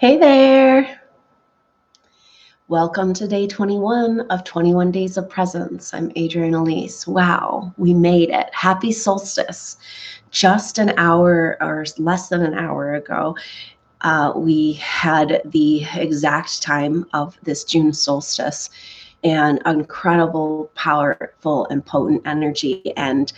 Hey there! Welcome to day 21 of 21 Days of Presence. I'm Adrienne Elise. Wow, we made it. Happy solstice. Just an hour or less than an hour ago, we had the exact time of this June solstice and incredible, powerful, and potent energy. And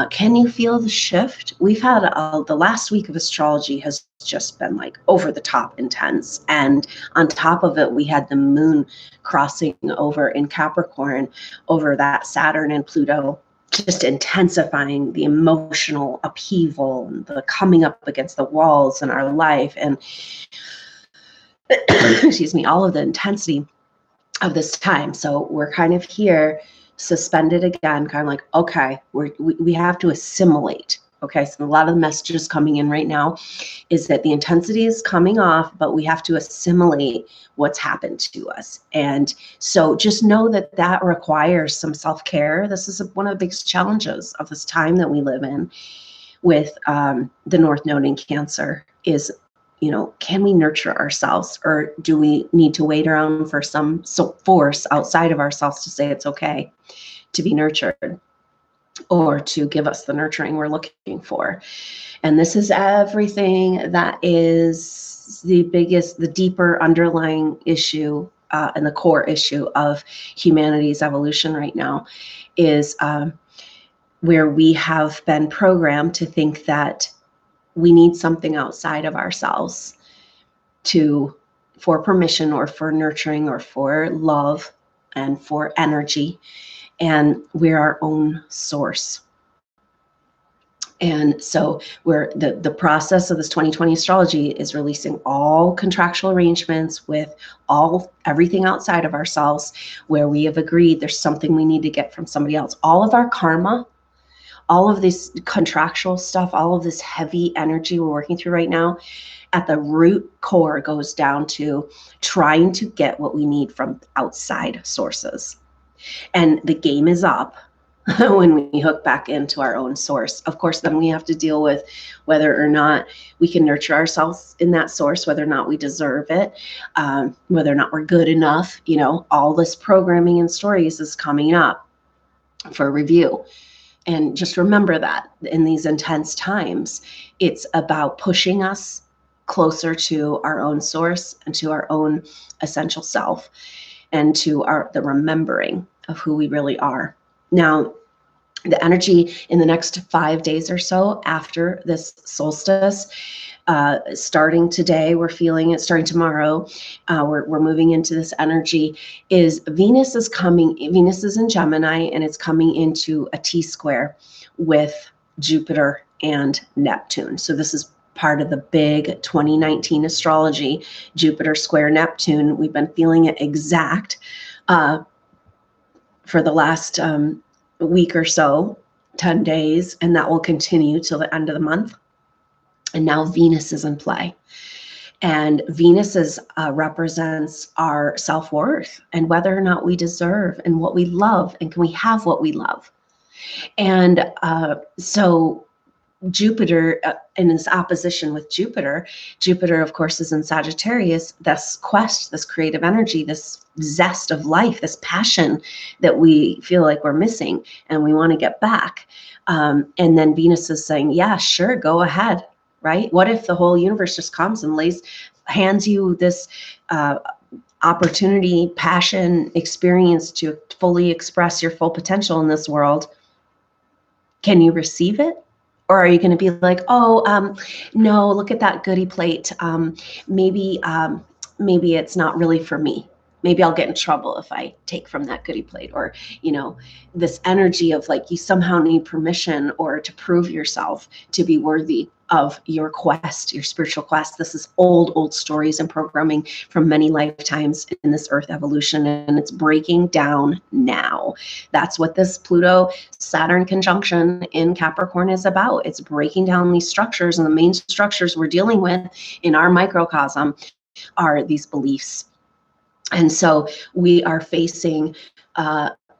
can you feel the shift? We've had the last week of astrology has just been like over the top intense. And on top of it, we had the moon crossing over in Capricorn over that Saturn and Pluto, just intensifying the emotional upheaval and the coming up against the walls in our life. And excuse me, all of the intensity of this time. So we're kind of here suspended again, kind of like, okay, we have to assimilate. Okay, so a lot of the messages coming in right now is that the intensity is coming off, but we have to assimilate what's happened to us. And so just know that that requires some self-care. This is one of the biggest challenges of this time that we live in with the North Node in Cancer is, can we nurture ourselves, or do we need to wait around for some force outside of ourselves to say it's okay to be nurtured or to give us the nurturing we're looking for? And this is everything that is the deeper underlying issue and the core issue of humanity's evolution right now is where we have been programmed to think that we need something outside of ourselves for permission or for nurturing or for love and for energy. And we're our own source. And so the process of this 2020 astrology is releasing all contractual arrangements with everything outside of ourselves where we have agreed there's something we need to get from somebody else. All of our karma, all of this contractual stuff, all of this heavy energy we're working through right now, at the root core goes down to trying to get what we need from outside sources. And the game is up when we hook back into our own source. Of course, then we have to deal with whether or not we can nurture ourselves in that source, whether or not we deserve it, whether or not we're good enough. All this programming and stories is coming up for review. And just remember that in these intense times, it's about pushing us closer to our own source and to our own essential self and to the remembering of who we really are. Now, the energy in the next 5 days or so after this solstice, starting today, we're feeling it, starting tomorrow, we're moving into this energy, is Venus is in Gemini, and it's coming into a T-square with Jupiter and Neptune. So this is part of the big 2019 astrology, Jupiter square Neptune. We've been feeling it exact for the last week or so, 10 days, and that will continue till the end of the month. And now Venus is in play. And Venus represents our self-worth and whether or not we deserve and what we love, and can we have what we love. And so Jupiter, in this opposition with Jupiter, of course, is in Sagittarius, this quest, this creative energy, this zest of life, this passion that we feel like we're missing and we want to get back. And then Venus is saying, yeah, sure, go ahead. Right? What if the whole universe just comes and hands you this opportunity, passion, experience to fully express your full potential in this world? Can you receive it? Or are you going to be like, no, look at that goodie plate. Maybe it's not really for me. Maybe I'll get in trouble if I take from that goodie plate. Or, this energy of like you somehow need permission or to prove yourself to be worthy of your quest, your spiritual quest. This is old stories and programming from many lifetimes in this earth evolution, and it's breaking down now. That's what this Pluto-Saturn conjunction in Capricorn is about. It's breaking down these structures, and the main structures we're dealing with in our microcosm are these beliefs. And so we are facing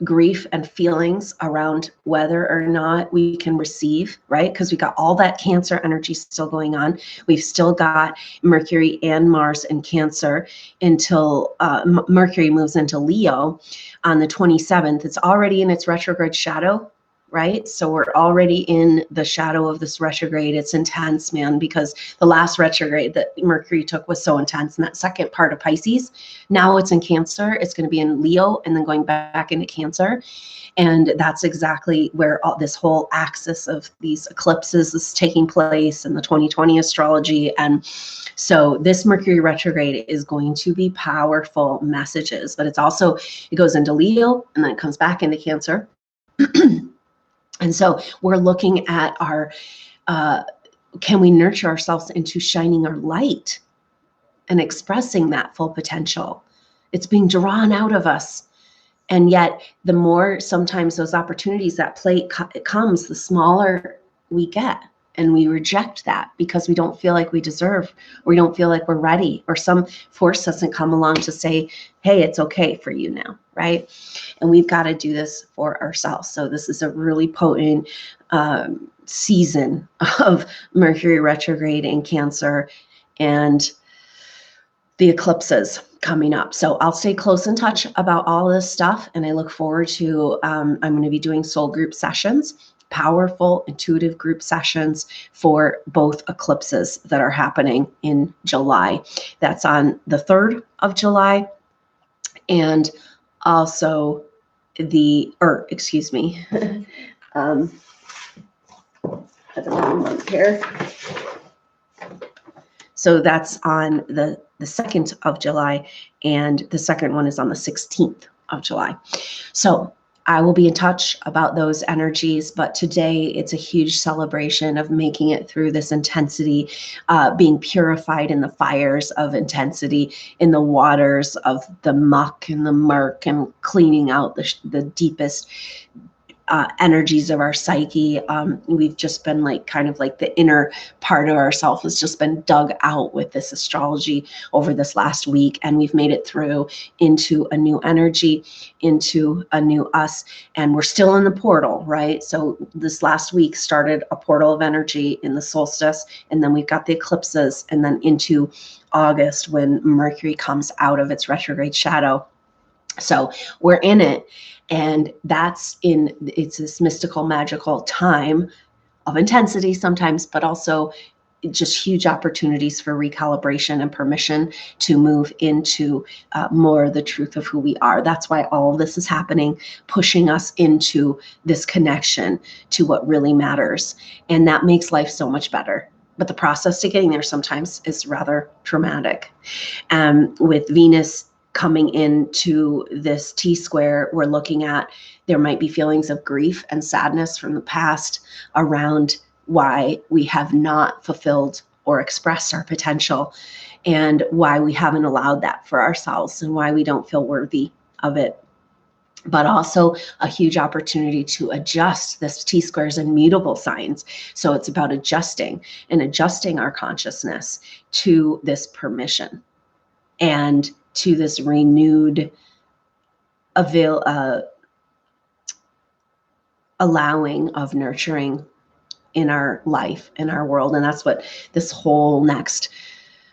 grief and feelings around whether or not we can receive, right? Because we got all that Cancer energy still going on. We've still got Mercury and Mars in Cancer until Mercury moves into Leo on the 27th. It's already in its retrograde shadow, right? So we're already in the shadow of this retrograde. It's intense, man, because the last retrograde that Mercury took was so intense. And that second part of Pisces, now it's in Cancer. It's going to be in Leo and then going back into Cancer. And that's exactly where this whole axis of these eclipses is taking place in the 2020 astrology. And so this Mercury retrograde is going to be powerful messages, but it's also, it goes into Leo and then it comes back into Cancer. And so we're looking at our, can we nurture ourselves into shining our light and expressing that full potential? It's being drawn out of us. And yet the more sometimes those opportunities, that plate comes, the smaller we get. And we reject that because we don't feel like we deserve, or we don't feel like we're ready, or some force doesn't come along to say, hey, it's okay for you now, right? And we've got to do this for ourselves. So this is a really potent season of Mercury retrograde in Cancer and the eclipses coming up. So I'll stay close in touch about all this stuff. And I look forward to, I'm going to be doing soul group sessions, powerful, intuitive group sessions for both eclipses that are happening in July. That's on the 3rd of July and also the, or excuse me, I have the wrong one here. So that's on the 2nd of July, and the second one is on the 16th of July. So I will be in touch about those energies, but today it's a huge celebration of making it through this intensity, being purified in the fires of intensity, in the waters of the muck and the murk, and cleaning out the deepest energies of our psyche. We've just been like, kind of like the inner part of ourselves has just been dug out with this astrology over this last week. And we've made it through into a new energy, into a new us. And we're still in the portal, right? So this last week started a portal of energy in the solstice. And then we've got the eclipses, and then into August when Mercury comes out of its retrograde shadow. So we're in it. And it's this mystical, magical time of intensity sometimes, but also just huge opportunities for recalibration and permission to move into more the truth of who we are. That's why all of this is happening, pushing us into this connection to what really matters. And that makes life so much better. But the process to getting there sometimes is rather traumatic. With Venus coming into this T-square, we're looking at, there might be feelings of grief and sadness from the past around why we have not fulfilled or expressed our potential, and why we haven't allowed that for ourselves, and why we don't feel worthy of it. But also a huge opportunity to adjust. This T-square is immutable signs. So it's about adjusting our consciousness to this permission and to this renewed allowing of nurturing in our life, in our world. And that's what this whole next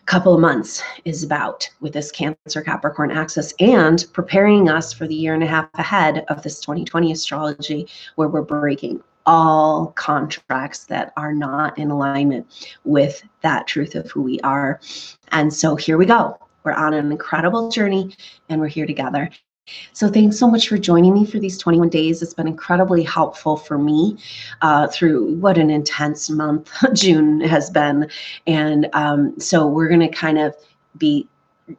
couple of months is about with this Cancer Capricorn axis, and preparing us for the year and a half ahead of this 2020 astrology, where we're breaking all contracts that are not in alignment with that truth of who we are. And so here we go. We're on an incredible journey, and we're here together. So thanks so much for joining me for these 21 days. It's been incredibly helpful for me through what an intense month June has been. And so we're going to kind of be,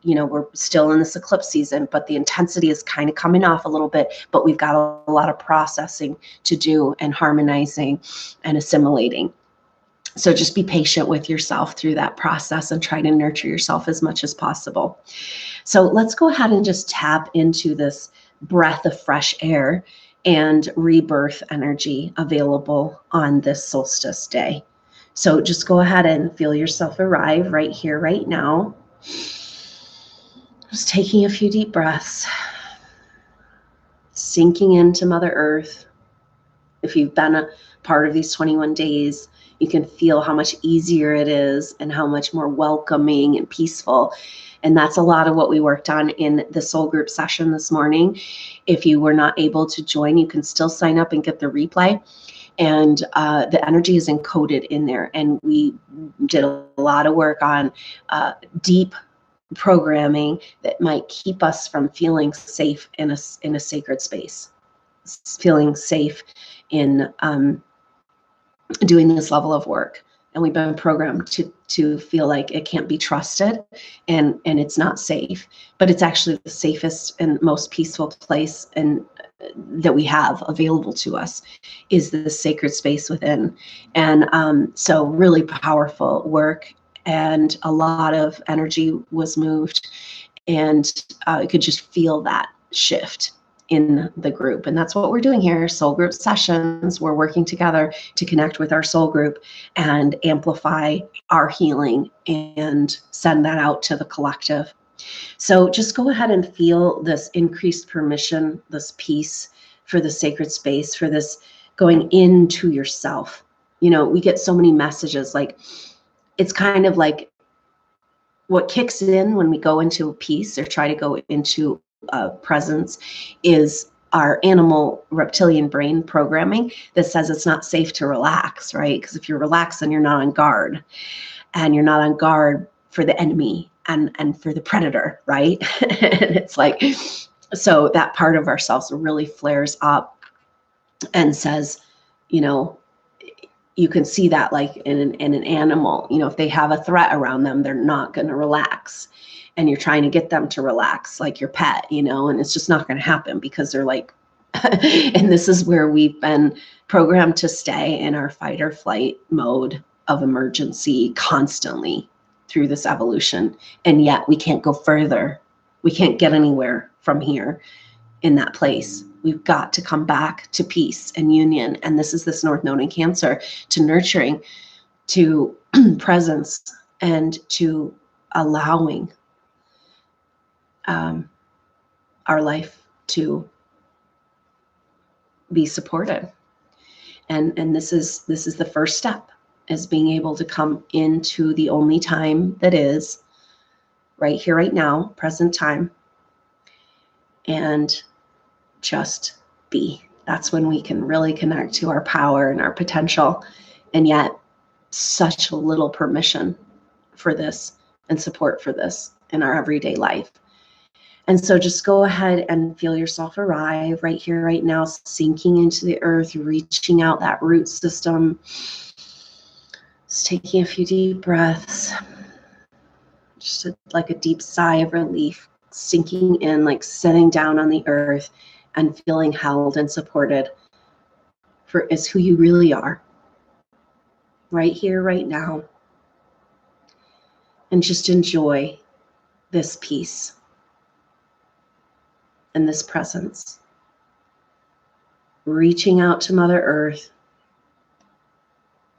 we're still in this eclipse season, but the intensity is kind of coming off a little bit, but we've got a lot of processing to do, and harmonizing and assimilating. So just be patient with yourself through that process and try to nurture yourself as much as possible. So let's go ahead and just tap into this breath of fresh air and rebirth energy available on this solstice day. So just go ahead and feel yourself arrive right here, right now. Just taking a few deep breaths. sinking into Mother Earth. If you've been a part of these 21 days, you can feel how much easier it is and how much more welcoming and peaceful. And that's a lot of what we worked on in the soul group session this morning. If you were not able to join, you can still sign up and get the replay. And the energy is encoded in there. And we did a lot of work on deep programming that might keep us from feeling safe in a sacred space, feeling safe in doing this level of work. And we've been programmed to feel like it can't be trusted and it's not safe, but it's actually the safest and most peaceful place and that we have available to us is the sacred space within. And so really powerful work, and a lot of energy was moved, and I could just feel that shift in the group. And that's what we're doing here, soul group sessions. We're working together to connect with our soul group and amplify our healing and send that out to the collective. So just go ahead and feel this increased permission, this peace for the sacred space, for this going into yourself. You know, we get so many messages, like it's kind of like what kicks in when we go into peace or try to go into presence is our animal reptilian brain programming that says it's not safe to relax, right? Because if you're relaxed, then you're not on guard, and you're not on guard for the enemy and for the predator, right? And it's like, so that part of ourselves really flares up and says, you know, you can see that like in an animal, you know, if they have a threat around them, they're not going to relax. And you're trying to get them to relax like your pet, you know, and it's just not going to happen because they're like, and this is where we've been programmed to stay in our fight or flight mode of emergency constantly through this evolution. And yet we can't go further. We can't get anywhere from here in that place. We've got to come back to peace and union. And this is this North Node in Cancer, to nurturing, to presence, and to allowing our life to be supported. And this is the first step, is being able to come into the only time that is right here, right now, present time, and just be. That's when we can really connect to our power and our potential, and yet such little permission for this and support for this in our everyday life. And so just go ahead and feel yourself arrive right here, right now, sinking into the earth, reaching out that root system. Just taking a few deep breaths, just like a deep sigh of relief, sinking in, like sitting down on the earth and feeling held and supported for is who you really are, right here, right now. And just enjoy this peace and this presence. Reaching out to Mother Earth,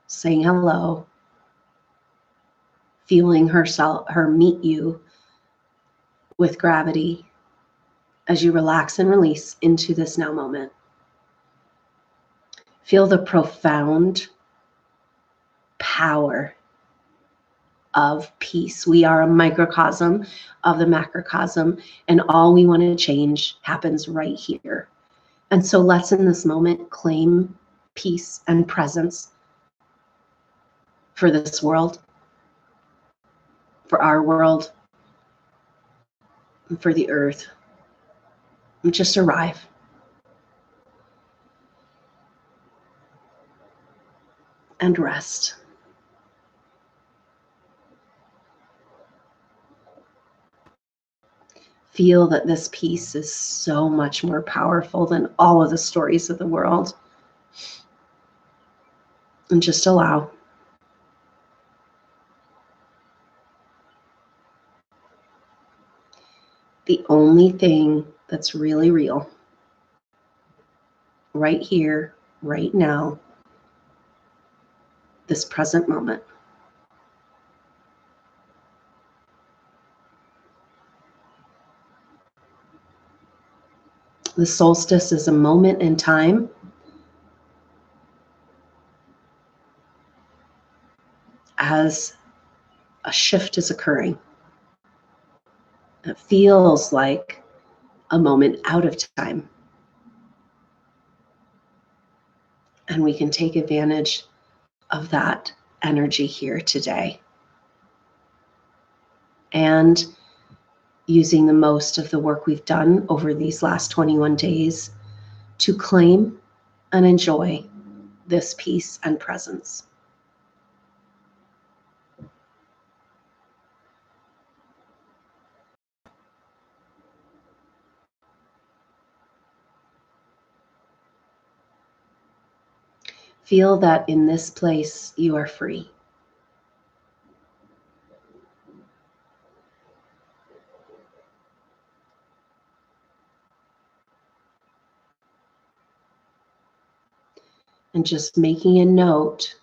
saying hello, feeling her meet you with gravity as you relax and release into this now moment. Feel the profound power of peace. We are a microcosm of the macrocosm, and all we want to change happens right here. And so let's in this moment claim peace and presence for this world, for our world, and for the earth. And just arrive. And rest. Feel that this peace is so much more powerful than all of the stories of the world. And just allow. The only thing that's really real, right here, right now, this present moment. The solstice is a moment in time as a shift is occurring. It feels like a moment out of time. And we can take advantage of that energy here today. And using the most of the work we've done over these last 21 days to claim and enjoy this peace and presence. Feel that in this place you are free. And just making a note,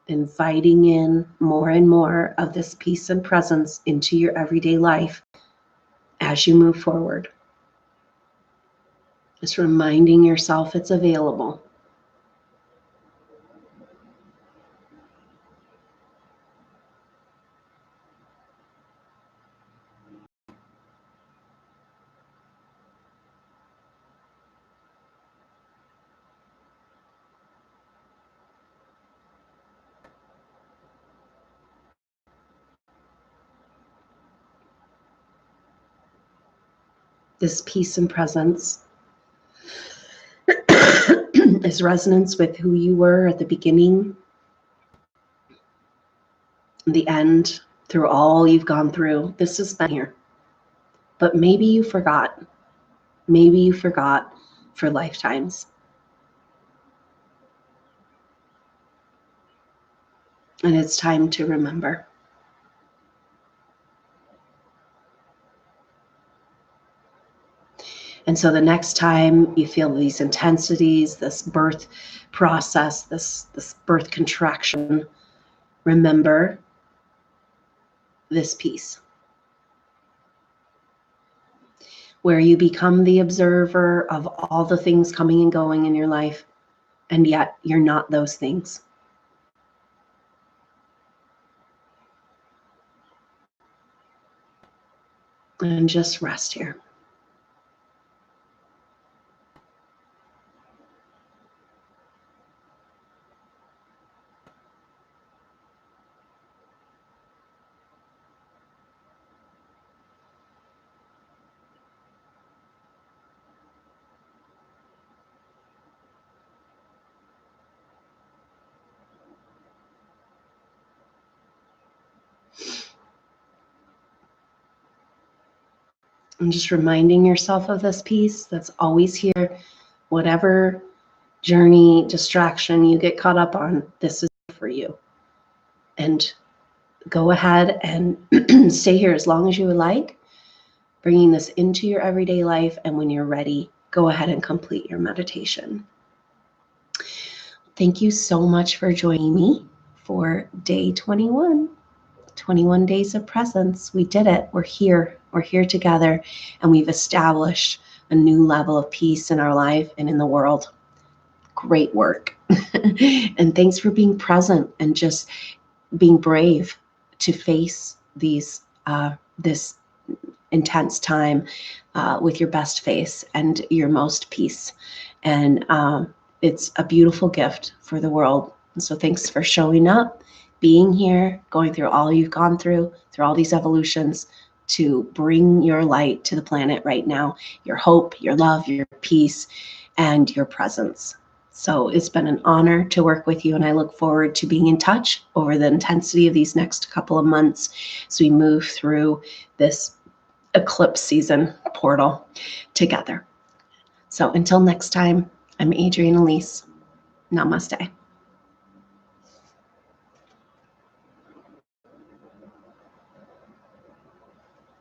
inviting in more and more of this peace and presence into your everyday life as you move forward. Just reminding yourself it's available. This peace and presence is resonance with who you were at the beginning, the end, through all you've gone through. This has been here. But maybe you forgot. Maybe you forgot for lifetimes. And it's time to remember. And so the next time you feel these intensities, this birth process, this birth contraction, remember this piece where you become the observer of all the things coming and going in your life, and yet you're not those things. And just rest here. And just reminding yourself of this piece that's always here. Whatever journey, distraction you get caught up on, this is for you. And go ahead and stay here as long as you would like, bringing this into your everyday life. And when you're ready, go ahead and complete your meditation. Thank you so much for joining me for day 21. 21 days of presence. We did it. We're here. We're here together, and we've established a new level of peace in our life and in the world. Great work. And thanks for being present and just being brave to face this intense time with your best face and your most peace. And it's a beautiful gift for the world. And so thanks for showing up, being here, going through all you've gone through all these evolutions to bring your light to the planet right now, your hope, your love, your peace, and your presence. So it's been an honor to work with you, and I look forward to being in touch over the intensity of these next couple of months as we move through this eclipse season portal together. So until next time, I'm Adrienne Elise. Namaste.